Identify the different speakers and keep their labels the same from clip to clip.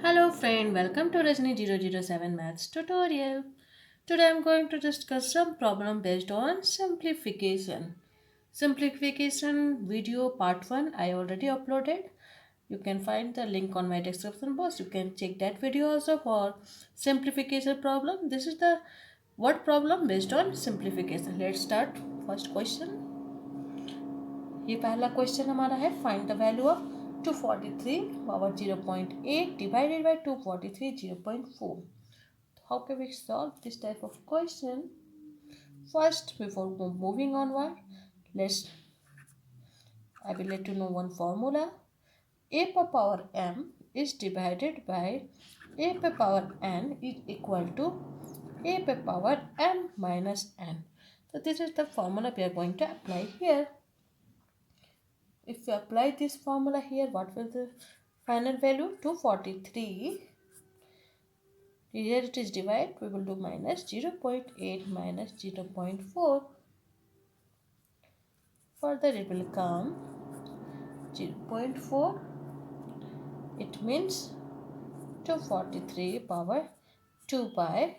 Speaker 1: Hello friend, welcome to Rajni 007 Maths tutorial. Today I am going to discuss some problem based on simplification. Simplification video part 1 I already uploaded. You can find the link on my description box. You can check that video also for simplification problem. This is the word problem based on simplification. Let's start. First question. ये पहला question हमारा है find the value of 243 power 0.8 divided by 243 0.4. How can we solve this type of question? First, before moving onward, I will let you know one formula. A per power m is divided by a per power n is equal to a per power m minus n. So this is the formula we are going to apply here. If we apply this formula here, what will the final value? 243. Here it is divide. We will do minus 0.8 minus 0.4. Further it will come 0.4. It means 243 power 2 by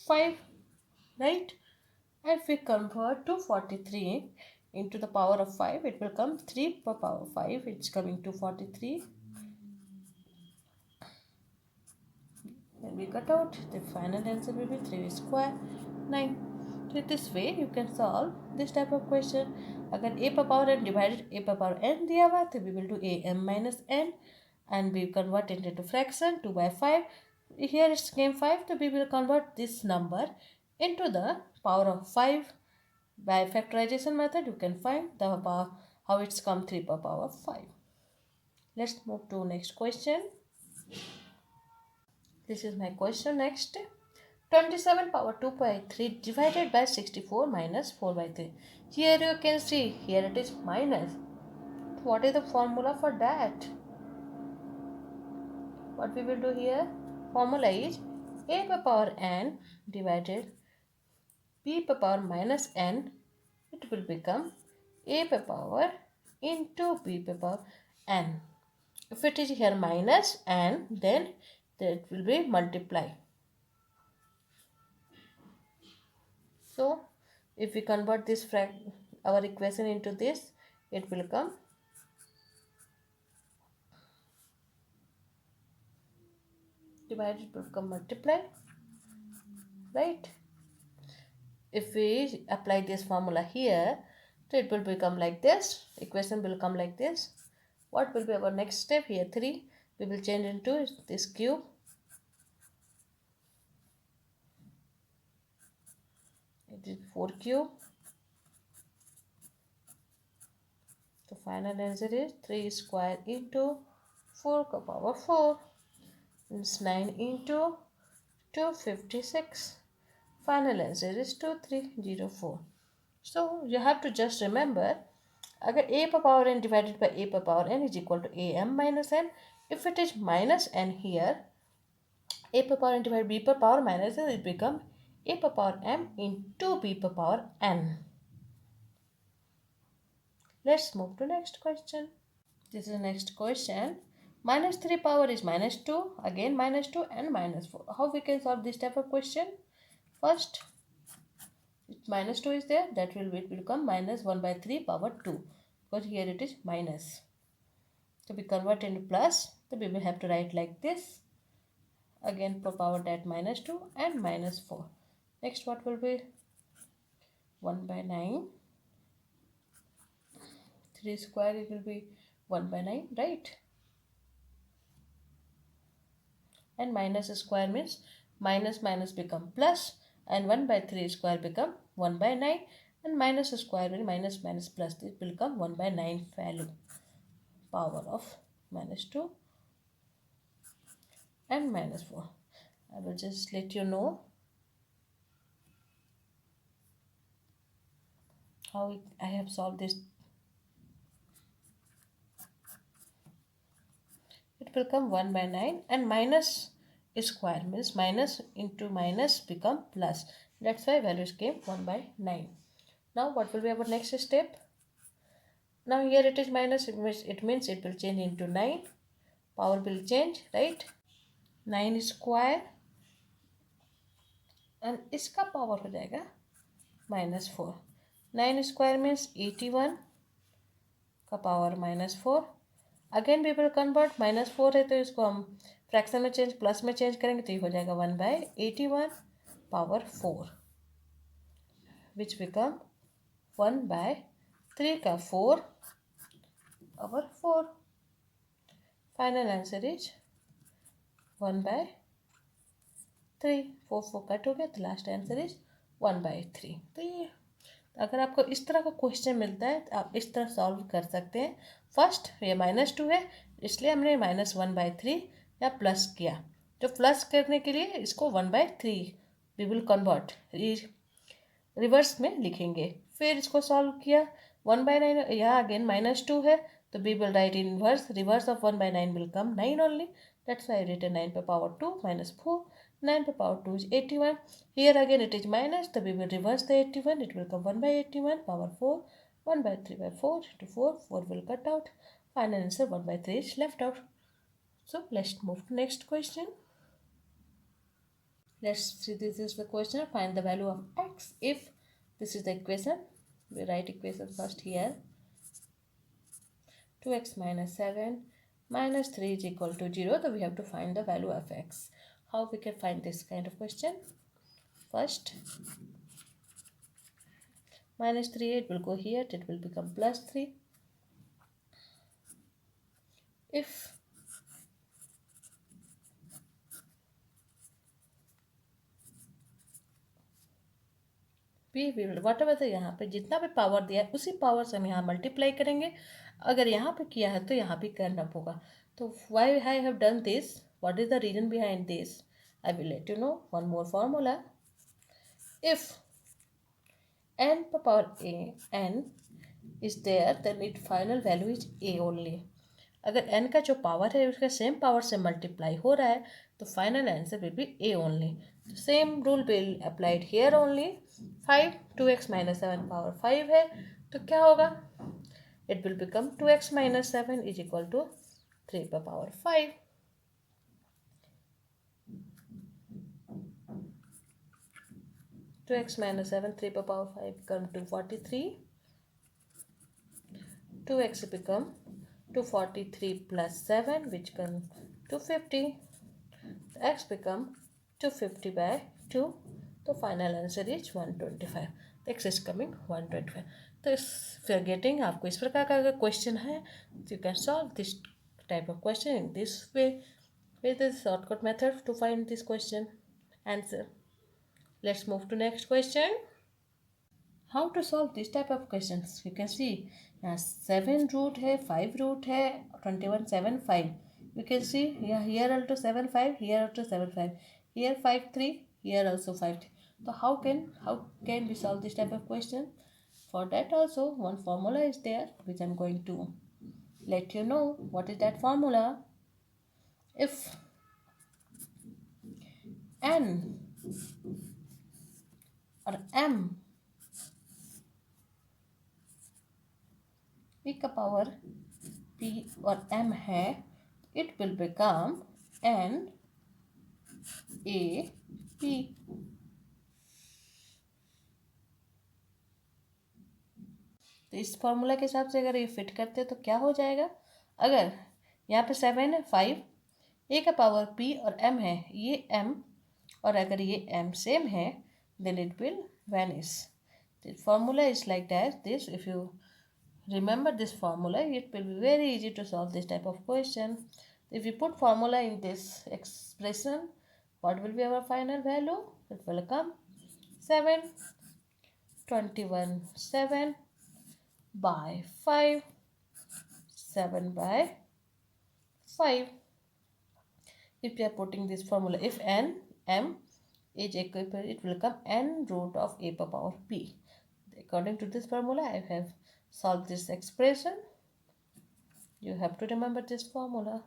Speaker 1: 5. Right? If we convert 243 into the power of 5, it will come 3 per power 5. It's coming to 43. When we cut out, the final answer will be 3 square 9. So this way you can solve this type of question. अगर a per power n divided a per power n दिया हुआ तो we will do a m minus n and we convert it into fraction 2 by 5. Here it came 5, so we will convert this number into the power of 5. By factorization method you can find the power, how it's come 3 per power 5. Let's move to next question. This is my question next. 27 power 2 by 3 divided by 64 minus 4 by 3. Here you can see, here it is minus. What is the formula for that? What we will do here? Formula is a per power n divided b per power minus n. It will become a per power into b per power n. If it is here minus n, then that will be multiply. So if we convert this our equation into this, it will come divided, will come multiply, right? If we apply this formula here, so it will become like this. Equation will come like this. What will be our next step? Here 3 we will change into this cube. It is 4 cube. The final answer is 3 square into 4 to the power 4. It's 9 into 256. Final answer is 2304. So you have to just remember, अगर a per power n divided by a per power n is equal to a m minus n. If it is minus n here, a per power n divided by b per power minus n, it become a per power m into b per power n. Let's move to next question. This is the next question. Minus 3 power is minus 2. Again minus 2 and minus 4. How we can solve this type of question? First, minus 2 is there. That will become minus 1 by 3 power 2. Because here it is minus. So we convert into plus. So we will have to write like this. Again per power that minus 2 and minus 4. Next what will be? 1 by 9. 3 square, it will be 1 by 9, right? And minus square means minus minus become plus, and 1 by 3 square become 1 by 9, and minus square will minus minus plus, this will become 1 by 9 value. Power of minus 2 and minus 4. I will just let you know how I have solved this. It will come 1 by 9, and minus square means minus into minus become plus. That's why values came 1 by 9. Now what will be our next step? Now here it is minus, it means it will change into 9 power will change, right? 9 square and इसका power हो जाएगा -4. 9 square means 81 का power -4. Again we will convert, -4 है तो इसको हम fraction में change, plus में चेंज करेंगे तो ये हो जाएगा 1/81 पावर 4 विच बिकम 1/3 का 4 power 4. Final answer is 1/3. 4 cut हो गया तो लास्ट आंसर इज 1/3. तो ये अगर आपको इस तरह का क्वेश्चन मिलता है तो आप इस तरह सॉल्व कर सकते हैं. फर्स्ट ये -2 है इसलिए हमने -1/3 या प्लस किया. तो प्लस करने के लिए इसको 1/3 वी विल कन्वर्ट, रिवर्स में लिखेंगे. फिर इसको सॉल्व किया 1/9, यहाँ अगेन -2 है तो we will write in inverse. Reverse of 1/9 will come 9 only. That's why I written 9 पे पावर 2 -4. 9 पे power 2 is 81. Here again it is minus, so we will reverse the 81. It will come 1/81 power 4. 1/3/4 into 4. 4 will cut out. Final answer 1/3 is left out. So let's move to next question. Let's see, this is the question. Find the value of x if this is the equation. We write equation first here. 2x minus 7 minus 3 is equal to 0. So we have to find the value of x. How we can find this kind of question? First, -3, it will go here, it will become +3. If we will, whatever the यहाँ पे जितना भी power दिया है उसी power से हम यहाँ मल्टीप्लाई करेंगे. अगर यहाँ पे किया है तो यहाँ भी करना होगा. तो why I have done this? What is the reason behind this? I will let you know. One more formula. If n per power a n is there, then its final value is a only. अगर n का जो power है उसका same power से multiply हो रहा है तो final answer will be a only. Same rule will applied here only. 5 2x minus 7 power 5 है तो क्या होगा? It will become 2x minus 7 is equal to 3 पर पावर 5. तो x minus 7 3 per power 5 become 243. 2x become 243 plus 7 which come 250. X become 250 by 2. तो final answer is 125. x is coming 125. तो इस फिर गेटिंग आपको इस प्रकार का अगर क्वेश्चन है you can solve this type of question in this way with this shortcut method to find this question answer. Let's move to next question. How to solve this type of questions? You can see यहाँ 7 root है, 5 root है, 21 7 5. You can see here also 7 5, here also 7 5, here 5 3, here also 5 3. So how can we solve this type of question? For that also one formula is there which I'm going to let you know. What is that formula? If n और m p का power p और m है, it will become n a p. तो इस formula के हिसाब से अगर ये फिट करते हैं तो क्या हो जाएगा? अगर यहाँ पे 7 है, 5 ए का पावर p और m है, ये m और अगर ये m सेम है then it will vanish. The formula is like that. This, if you remember this formula, it will be very easy to solve this type of question. If we put formula in this expression, what will be our final value? It will come 7 21 7 by 5 7 by 5. If we are putting this formula, if n m is equivalent, it will come n root of a per power p. According to this formula, I have solved this expression. You have to remember this formula.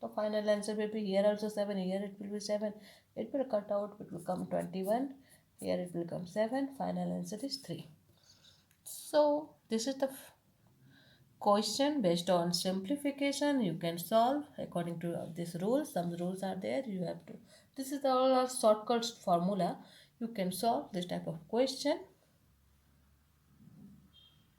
Speaker 1: So final answer will be here also 7, here it will be 7. It will cut out, it will come 21. Here it will come 7. Final answer is 3. So this is the question based on simplification you can solve according to this rule. Some rules are there, you have to, this is all a shortcut formula. You can solve this type of question.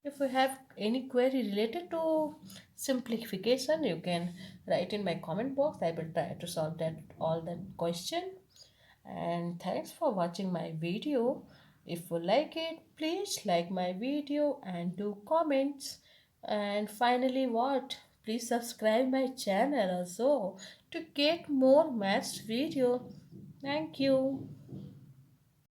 Speaker 1: If you have any query related to simplification, you can write in my comment box. I will try to solve that all that question. And thanks for watching my video. If you like it, please like my video and do comments. And finally, what? Please subscribe my channel also to get more maths video. Thank you.